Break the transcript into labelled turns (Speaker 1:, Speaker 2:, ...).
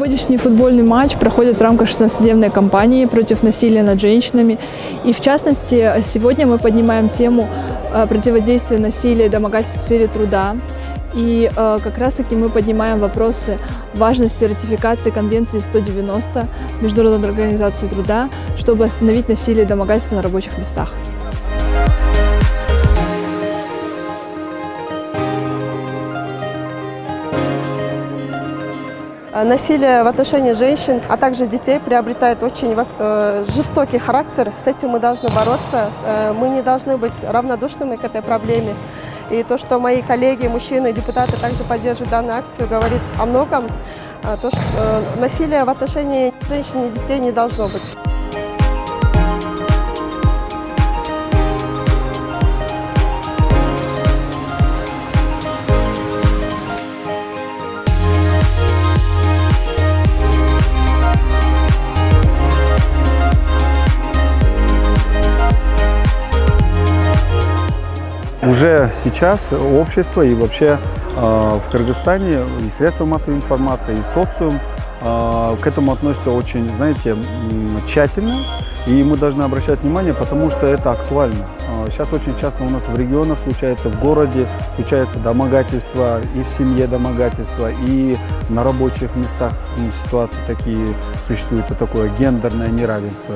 Speaker 1: Сегодняшний футбольный матч проходит в рамках 16-дневной кампании против насилия над женщинами. И в частности, сегодня мы поднимаем тему противодействия насилию и домогательств в сфере труда. И как раз-таки мы поднимаем вопросы важности ратификации Конвенции 190 Международной организации труда, чтобы остановить насилие и домогательства на рабочих местах.
Speaker 2: Насилие в отношении женщин, а также детей приобретает очень жестокий характер. С этим мы должны бороться. Мы не должны быть равнодушными к этой проблеме. И то, что мои коллеги, мужчины, депутаты также поддерживают данную акцию, говорит о многом. То, что насилие в отношении женщин и детей не должно быть.
Speaker 3: Уже сейчас общество и вообще в Кыргызстане и средства массовой информации, и социум к этому относятся очень, знаете, тщательно. И мы должны обращать внимание, потому что это актуально. Сейчас очень часто у нас в регионах случается, в городе случается домогательство, и в семье домогательство, и на рабочих местах ситуации такие существуют, такое гендерное неравенство.